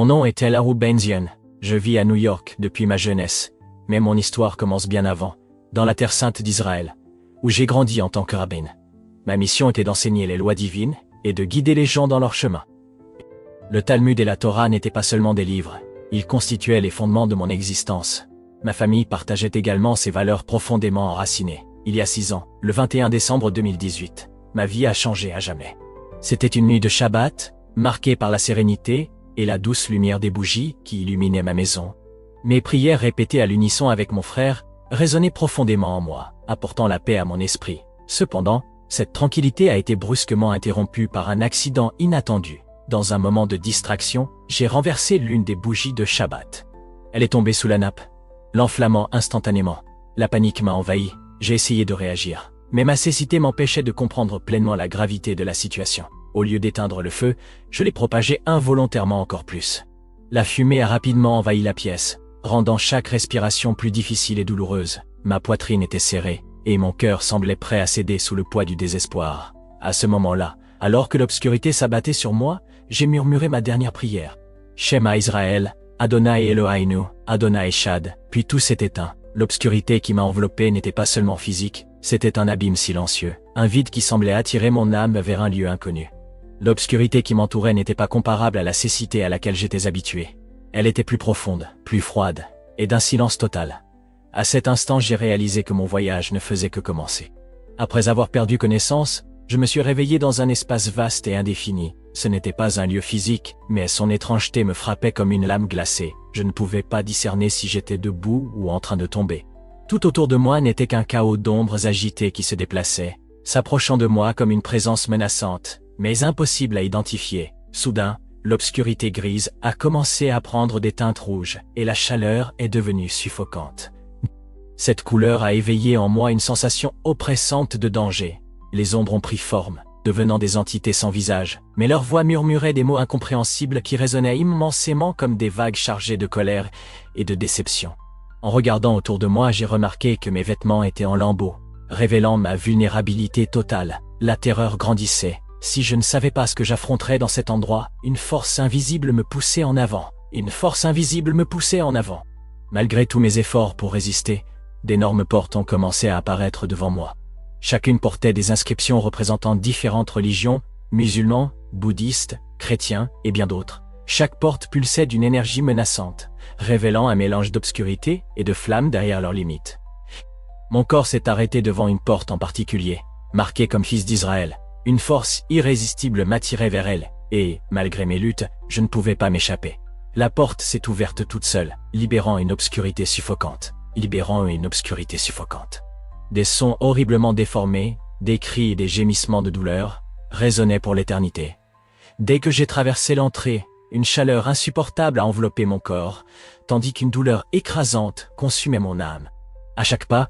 Mon nom est Elaru Benzion. Je vis à New York depuis ma jeunesse, mais mon histoire commence bien avant, dans la terre sainte d'Israël, où j'ai grandi en tant que rabbin. Ma mission était d'enseigner les lois divines et de guider les gens dans leur chemin. Le Talmud et la Torah n'étaient pas seulement des livres, ils constituaient les fondements de mon existence. Ma famille partageait également ces valeurs profondément enracinées. Il y a 6 ans, le 21 décembre 2018, ma vie a changé à jamais. C'était une nuit de Shabbat, marquée par la sérénité et la douce lumière des bougies qui illuminaient ma maison. Mes prières répétées à l'unisson avec mon frère résonnaient profondément en moi, apportant la paix à mon esprit. Cependant, cette tranquillité a été brusquement interrompue par un accident inattendu. Dans un moment de distraction, j'ai renversé l'une des bougies de Shabbat. Elle est tombée sous la nappe, l'enflammant instantanément. La panique m'a envahi, j'ai essayé de réagir, mais ma cécité m'empêchait de comprendre pleinement la gravité de la situation. Au lieu d'éteindre le feu, je l'ai propagé involontairement encore plus. La fumée a rapidement envahi la pièce, rendant chaque respiration plus difficile et douloureuse. Ma poitrine était serrée, et mon cœur semblait prêt à céder sous le poids du désespoir. À ce moment-là, alors que l'obscurité s'abattait sur moi, j'ai murmuré ma dernière prière. Shema Israël, Adonai Eloheinu, Adonai Echad, puis tout s'est éteint. L'obscurité qui m'a enveloppé n'était pas seulement physique, c'était un abîme silencieux, un vide qui semblait attirer mon âme vers un lieu inconnu. L'obscurité qui m'entourait n'était pas comparable à la cécité à laquelle j'étais habitué. Elle était plus profonde, plus froide, et d'un silence total. À cet instant, j'ai réalisé que mon voyage ne faisait que commencer. Après avoir perdu connaissance, je me suis réveillé dans un espace vaste et indéfini. Ce n'était pas un lieu physique, mais son étrangeté me frappait comme une lame glacée. Je ne pouvais pas discerner si j'étais debout ou en train de tomber. Tout autour de moi n'était qu'un chaos d'ombres agitées qui se déplaçaient, s'approchant de moi comme une présence menaçante, mais impossible à identifier. Soudain, l'obscurité grise a commencé à prendre des teintes rouges, et la chaleur est devenue suffocante. Cette couleur a éveillé en moi une sensation oppressante de danger. Les ombres ont pris forme, devenant des entités sans visage, mais leurs voix murmuraient des mots incompréhensibles qui résonnaient immensément comme des vagues chargées de colère et de déception. En regardant autour de moi, j'ai remarqué que mes vêtements étaient en lambeaux, révélant ma vulnérabilité totale. La terreur grandissait. Si je ne savais pas ce que j'affronterais dans cet endroit, une force invisible me poussait en avant. Une force invisible me poussait en avant. Malgré tous mes efforts pour résister, d'énormes portes ont commencé à apparaître devant moi. Chacune portait des inscriptions représentant différentes religions, musulmans, bouddhistes, chrétiens et bien d'autres. Chaque porte pulsait d'une énergie menaçante, révélant un mélange d'obscurité et de flammes derrière leurs limites. Mon corps s'est arrêté devant une porte en particulier, marquée comme fils d'Israël. Une force irrésistible m'attirait vers elle, et, malgré mes luttes, je ne pouvais pas m'échapper. La porte s'est ouverte toute seule, libérant une obscurité suffocante. Des sons horriblement déformés, des cris et des gémissements de douleur, résonnaient pour l'éternité. Dès que j'ai traversé l'entrée, une chaleur insupportable a enveloppé mon corps, tandis qu'une douleur écrasante consumait mon âme. À chaque pas,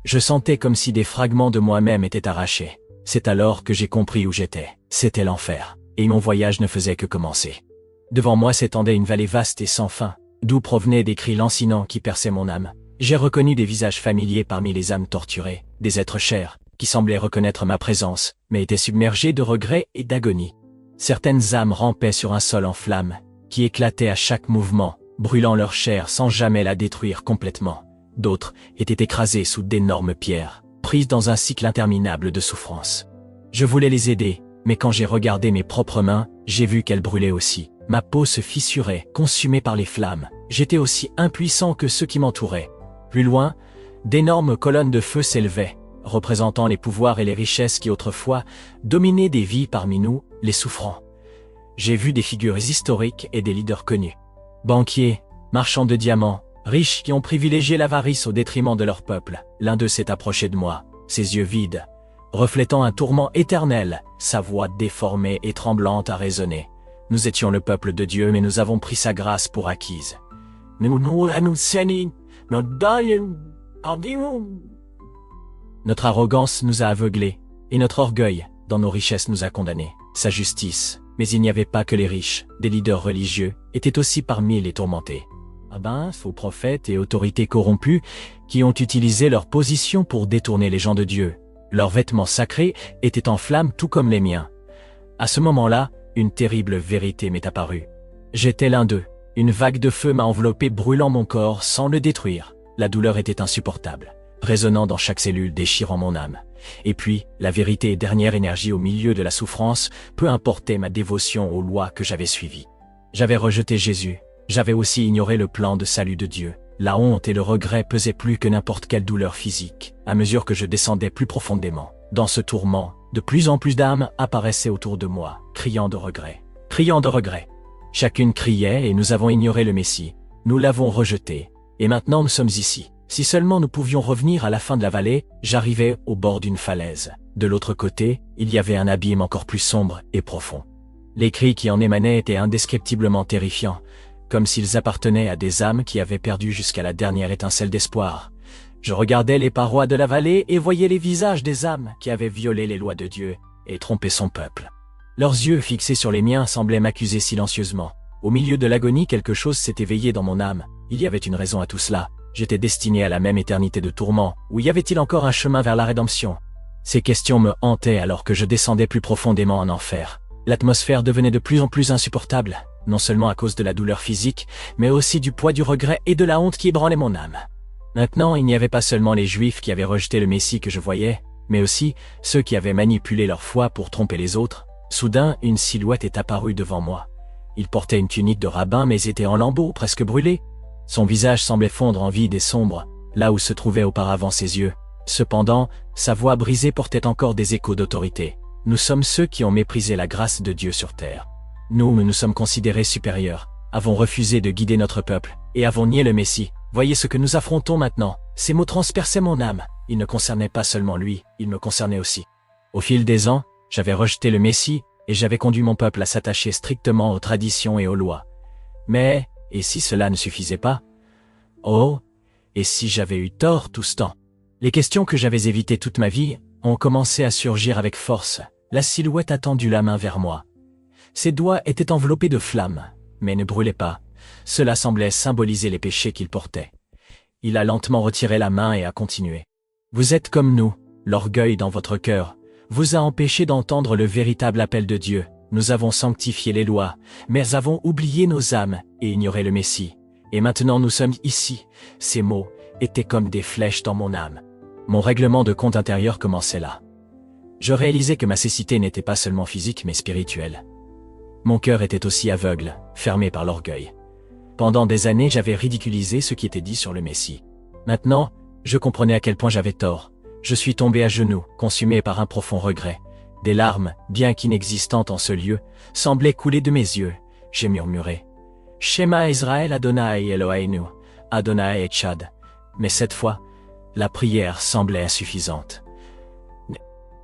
je sentais comme si des fragments de moi-même étaient arrachés. C'est alors que j'ai compris où j'étais. C'était l'enfer, et mon voyage ne faisait que commencer. Devant moi s'étendait une vallée vaste et sans fin, d'où provenaient des cris lancinants qui perçaient mon âme. J'ai reconnu des visages familiers parmi les âmes torturées, des êtres chers, qui semblaient reconnaître ma présence, mais étaient submergés de regrets et d'agonie. Certaines âmes rampaient sur un sol en flammes, qui éclatait à chaque mouvement, brûlant leur chair sans jamais la détruire complètement. D'autres étaient écrasées sous d'énormes pierres, prises dans un cycle interminable de souffrance. Je voulais les aider, mais quand j'ai regardé mes propres mains, j'ai vu qu'elles brûlaient aussi. Ma peau se fissurait, consumée par les flammes. J'étais aussi impuissant que ceux qui m'entouraient. Plus loin, d'énormes colonnes de feu s'élevaient, représentant les pouvoirs et les richesses qui autrefois dominaient des vies parmi nous, les souffrants. J'ai vu des figures historiques et des leaders connus. Banquiers, marchands de diamants, riches qui ont privilégié l'avarice au détriment de leur peuple. L'un d'eux s'est approché de moi, ses yeux vides, reflétant un tourment éternel, sa voix déformée et tremblante a résonné. Nous étions le peuple de Dieu, mais nous avons pris sa grâce pour acquise. Notre arrogance nous a aveuglés, et notre orgueil, dans nos richesses, nous a condamnés. Sa justice, mais il n'y avait pas que les riches, des leaders religieux, étaient aussi parmi les tourmentés. Faux prophètes et autorités corrompues qui ont utilisé leur position pour détourner les gens de Dieu. Leurs vêtements sacrés étaient en flammes tout comme les miens. À ce moment-là, une terrible vérité m'est apparue. J'étais l'un d'eux, Une vague de feu m'a enveloppé, brûlant mon corps sans le détruire. La douleur était insupportable, résonnant dans chaque cellule, déchirant mon âme. Et puis, la vérité et dernière énergie au milieu de la souffrance, peu importait ma dévotion aux lois que j'avais suivies. J'avais rejeté Jésus, j'avais aussi ignoré le plan de salut de Dieu. La honte et le regret pesaient plus que n'importe quelle douleur physique. À mesure que je descendais plus profondément dans ce tourment, de plus en plus d'âmes apparaissaient autour de moi, criant de regret. Criant de regret. Chacune criait et nous avons ignoré le Messie. Nous l'avons rejeté. Et maintenant nous sommes ici. Si seulement nous pouvions revenir à la fin de la vallée, j'arrivais au bord d'une falaise. De l'autre côté, il y avait un abîme encore plus sombre et profond. Les cris qui en émanaient étaient indescriptiblement terrifiants, comme s'ils appartenaient à des âmes qui avaient perdu jusqu'à la dernière étincelle d'espoir. Je regardais les parois de la vallée et voyais les visages des âmes qui avaient violé les lois de Dieu et trompé son peuple. Leurs yeux fixés sur les miens semblaient m'accuser silencieusement. Au milieu de l'agonie, quelque chose s'est éveillé dans mon âme. Il y avait une raison à tout cela. J'étais destiné à la même éternité de tourment, ou y avait-il encore un chemin vers la rédemption? Ces questions me hantaient alors que je descendais plus profondément en enfer. L'atmosphère devenait de plus en plus insupportable, non seulement à cause de la douleur physique, mais aussi du poids du regret et de la honte qui ébranlait mon âme. Maintenant, il n'y avait pas seulement les Juifs qui avaient rejeté le Messie que je voyais, mais aussi ceux qui avaient manipulé leur foi pour tromper les autres. Soudain, une silhouette est apparue devant moi. Il portait une tunique de rabbin mais était en lambeaux, presque brûlé. Son visage semblait fondre en vide et sombre, là où se trouvaient auparavant ses yeux. Cependant, sa voix brisée portait encore des échos d'autorité. Nous sommes ceux qui ont méprisé la grâce de Dieu sur terre. Nous sommes considérés supérieurs, avons refusé de guider notre peuple, et avons nié le Messie. Voyez ce que nous affrontons maintenant. Ces mots transperçaient mon âme. Ils ne concernaient pas seulement lui, ils me concernaient aussi. Au fil des ans, j'avais rejeté le Messie, et j'avais conduit mon peuple à s'attacher strictement aux traditions et aux lois. Mais, et si cela ne suffisait pas? Oh, et si j'avais eu tort tout ce temps? Les questions que j'avais évitées toute ma vie ont commencé à surgir avec force. La silhouette a tendu la main vers moi. Ses doigts étaient enveloppés de flammes, mais ne brûlaient pas. Cela semblait symboliser les péchés qu'il portait. Il a lentement retiré la main et a continué. Vous êtes comme nous, l'orgueil dans votre cœur vous a empêché d'entendre le véritable appel de Dieu. Nous avons sanctifié les lois, mais avons oublié nos âmes et ignoré le Messie. Et maintenant nous sommes ici. Ces mots étaient comme des flèches dans mon âme. Mon règlement de compte intérieur commençait là. Je réalisais que ma cécité n'était pas seulement physique mais spirituelle. Mon cœur était aussi aveugle, fermé par l'orgueil. Pendant des années, j'avais ridiculisé ce qui était dit sur le Messie. Maintenant, je comprenais à quel point j'avais tort. Je suis tombé à genoux, consumé par un profond regret. Des larmes, bien qu'inexistantes en ce lieu, semblaient couler de mes yeux. J'ai murmuré. Shema Israël Adonai Eloheinu, Adonai Echad. Mais cette fois, la prière semblait insuffisante.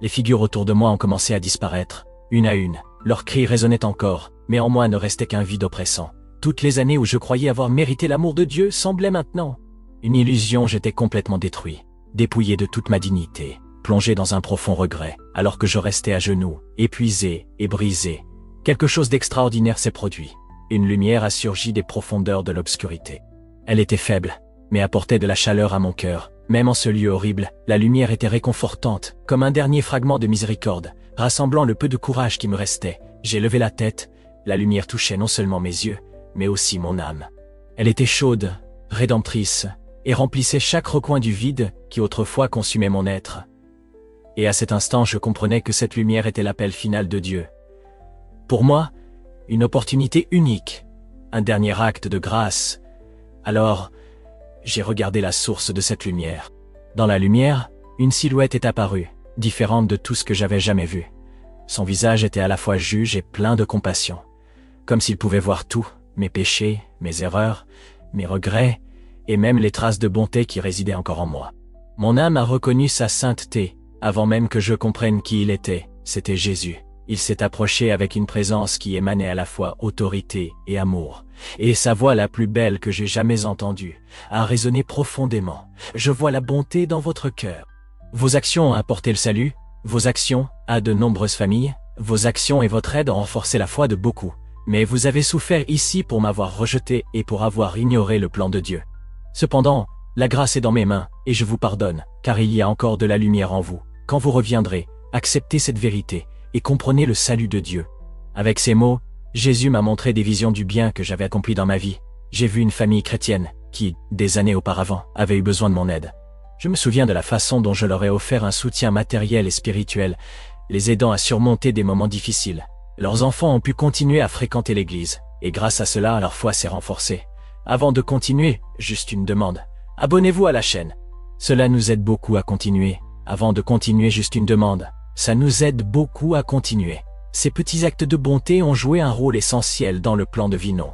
Les figures autour de moi ont commencé à disparaître, une à une. Leurs cris résonnaient encore, mais en moi ne restait qu'un vide oppressant. Toutes les années où je croyais avoir mérité l'amour de Dieu semblaient maintenant une illusion. J'étais complètement détruit, dépouillé de toute ma dignité, plongé dans un profond regret, alors que je restais à genoux, épuisé et brisé. Quelque chose d'extraordinaire s'est produit. Une lumière a surgi des profondeurs de l'obscurité. Elle était faible, mais apportait de la chaleur à mon cœur. Même en ce lieu horrible, la lumière était réconfortante, comme un dernier fragment de miséricorde, rassemblant le peu de courage qui me restait. J'ai levé la tête, la lumière touchait non seulement mes yeux, mais aussi mon âme. Elle était chaude, rédemptrice, et remplissait chaque recoin du vide qui autrefois consumait mon être. Et à cet instant, je comprenais que cette lumière était l'appel final de Dieu. Pour moi, une opportunité unique, un dernier acte de grâce. Alors, j'ai regardé la source de cette lumière. Dans la lumière, une silhouette est apparue, différente de tout ce que j'avais jamais vu. Son visage était à la fois juge et plein de compassion, comme s'il pouvait voir tout, mes péchés, mes erreurs, mes regrets, et même les traces de bonté qui résidaient encore en moi. Mon âme a reconnu sa sainteté, avant même que je comprenne qui il était. C'était Jésus. Il s'est approché avec une présence qui émanait à la fois autorité et amour. Et sa voix la plus belle que j'ai jamais entendue a résonné profondément. Je vois la bonté dans votre cœur. Vos actions ont apporté le salut, vos actions à de nombreuses familles, vos actions et votre aide ont renforcé la foi de beaucoup. Mais vous avez souffert ici pour m'avoir rejeté et pour avoir ignoré le plan de Dieu. Cependant, la grâce est dans mes mains, et je vous pardonne, car il y a encore de la lumière en vous. Quand vous reviendrez, acceptez cette vérité, et comprenez le salut de Dieu. Avec ces mots, Jésus m'a montré des visions du bien que j'avais accompli dans ma vie. J'ai vu une famille chrétienne qui, des années auparavant, avait eu besoin de mon aide. Je me souviens de la façon dont je leur ai offert un soutien matériel et spirituel, les aidant à surmonter des moments difficiles. Leurs enfants ont pu continuer à fréquenter l'église, et grâce à cela, leur foi s'est renforcée. Avant de continuer, juste une demande. Abonnez-vous à la chaîne. Cela nous aide beaucoup à continuer. Avant de continuer, juste une demande. Ça nous aide beaucoup à continuer. Ces petits actes de bonté ont joué un rôle essentiel dans le plan de Vinon.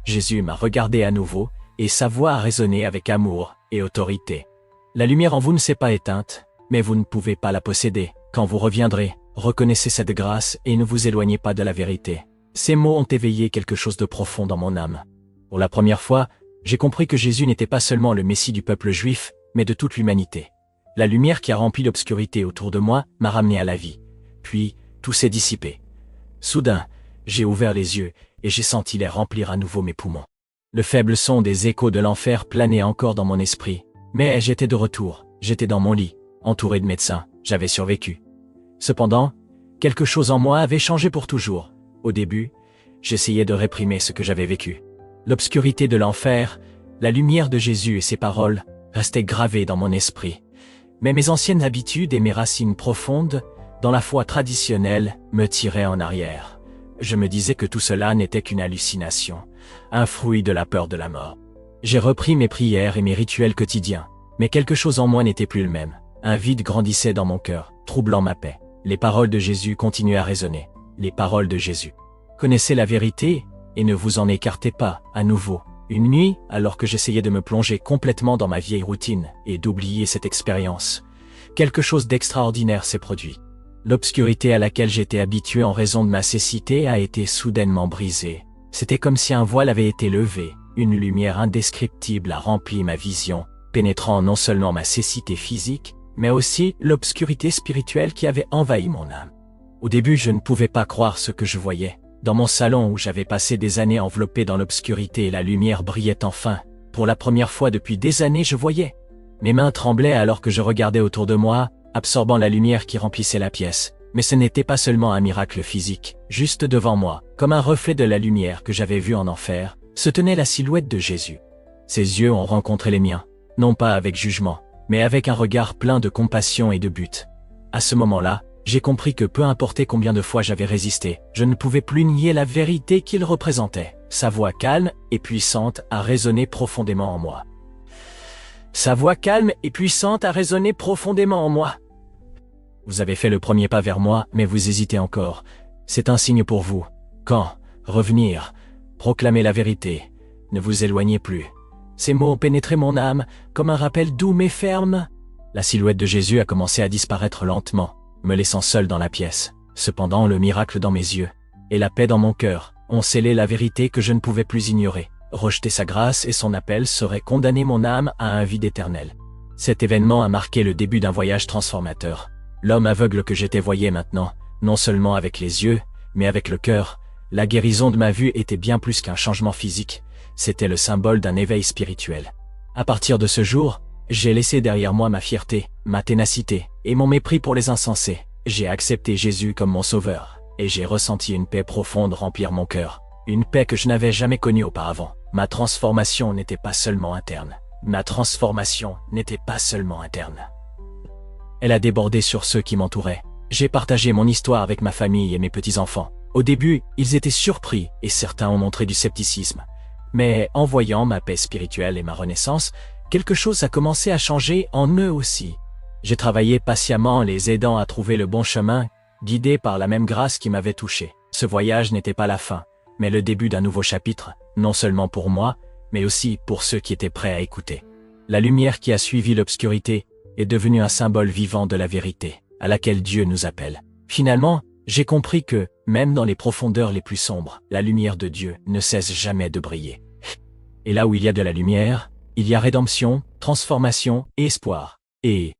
Jésus m'a regardé à nouveau, et sa voix a résonné avec amour et autorité. La lumière en vous ne s'est pas éteinte, mais vous ne pouvez pas la posséder. Quand vous reviendrez, reconnaissez cette grâce et ne vous éloignez pas de la vérité. Ces mots ont éveillé quelque chose de profond dans mon âme. Pour la première fois, j'ai compris que Jésus n'était pas seulement le Messie du peuple juif, mais de toute l'humanité. La lumière qui a rempli l'obscurité autour de moi m'a ramené à la vie. Puis, tout s'est dissipé. Soudain, j'ai ouvert les yeux et j'ai senti l'air remplir à nouveau mes poumons. Le faible son des échos de l'enfer planait encore dans mon esprit. Mais j'étais de retour, j'étais dans mon lit, entouré de médecins, j'avais survécu. Cependant, quelque chose en moi avait changé pour toujours. Au début, j'essayais de réprimer ce que j'avais vécu. L'obscurité de l'enfer, la lumière de Jésus et ses paroles restaient gravées dans mon esprit. Mais mes anciennes habitudes et mes racines profondes, dans la foi traditionnelle, me tiraient en arrière. Je me disais que tout cela n'était qu'une hallucination, un fruit de la peur de la mort. J'ai repris mes prières et mes rituels quotidiens, mais quelque chose en moi n'était plus le même. Un vide grandissait dans mon cœur, troublant ma paix. Les paroles de Jésus continuaient à résonner. Les paroles de Jésus. Connaissez la vérité et ne vous en écartez pas, à nouveau. Une nuit, alors que j'essayais de me plonger complètement dans ma vieille routine et d'oublier cette expérience, quelque chose d'extraordinaire s'est produit. L'obscurité à laquelle j'étais habitué en raison de ma cécité a été soudainement brisée. C'était comme si un voile avait été levé. Une lumière indescriptible a rempli ma vision, pénétrant non seulement ma cécité physique, mais aussi l'obscurité spirituelle qui avait envahi mon âme. Au début, je ne pouvais pas croire ce que je voyais. Dans mon salon où j'avais passé des années enveloppé dans l'obscurité, la lumière brillait enfin. Pour la première fois depuis des années, je voyais. Mes mains tremblaient alors que je regardais autour de moi, absorbant la lumière qui remplissait la pièce. Mais ce n'était pas seulement un miracle physique. Juste devant moi, comme un reflet de la lumière que j'avais vue en enfer, se tenait la silhouette de Jésus. Ses yeux ont rencontré les miens, non pas avec jugement, mais avec un regard plein de compassion et de but. À ce moment-là, j'ai compris que peu importait combien de fois j'avais résisté, je ne pouvais plus nier la vérité qu'il représentait. Sa voix calme et puissante a résonné profondément en moi. Sa voix calme et puissante a résonné profondément en moi. Vous avez fait le premier pas vers moi, mais vous hésitez encore. C'est un signe pour vous. Quand revenir, proclamer la vérité, ne vous éloignez plus. Ces mots ont pénétré mon âme, comme un rappel doux mais ferme. La silhouette de Jésus a commencé à disparaître lentement, me laissant seul dans la pièce. Cependant, le miracle dans mes yeux et la paix dans mon cœur ont scellé la vérité que je ne pouvais plus ignorer. Rejeter sa grâce et son appel serait condamner mon âme à un vide éternel. Cet événement a marqué le début d'un voyage transformateur. L'homme aveugle que j'étais voyait maintenant, non seulement avec les yeux, mais avec le cœur. La guérison de ma vue était bien plus qu'un changement physique, c'était le symbole d'un éveil spirituel. À partir de ce jour, j'ai laissé derrière moi ma fierté, ma ténacité et mon mépris pour les insensés. J'ai accepté Jésus comme mon sauveur, et j'ai ressenti une paix profonde remplir mon cœur. Une paix que je n'avais jamais connue auparavant. Ma transformation n'était pas seulement interne. Elle a débordé sur ceux qui m'entouraient. J'ai partagé mon histoire avec ma famille et mes petits-enfants. Au début, ils étaient surpris et certains ont montré du scepticisme. Mais en voyant ma paix spirituelle et ma renaissance, quelque chose a commencé à changer en eux aussi. J'ai travaillé patiemment, les aidant à trouver le bon chemin, guidé par la même grâce qui m'avait touché. Ce voyage n'était pas la fin, mais le début d'un nouveau chapitre, non seulement pour moi, mais aussi pour ceux qui étaient prêts à écouter. La lumière qui a suivi l'obscurité est devenue un symbole vivant de la vérité, à laquelle Dieu nous appelle. Finalement, j'ai compris que, même dans les profondeurs les plus sombres, la lumière de Dieu ne cesse jamais de briller. Et là où il y a de la lumière, il y a rédemption, transformation et espoir. Et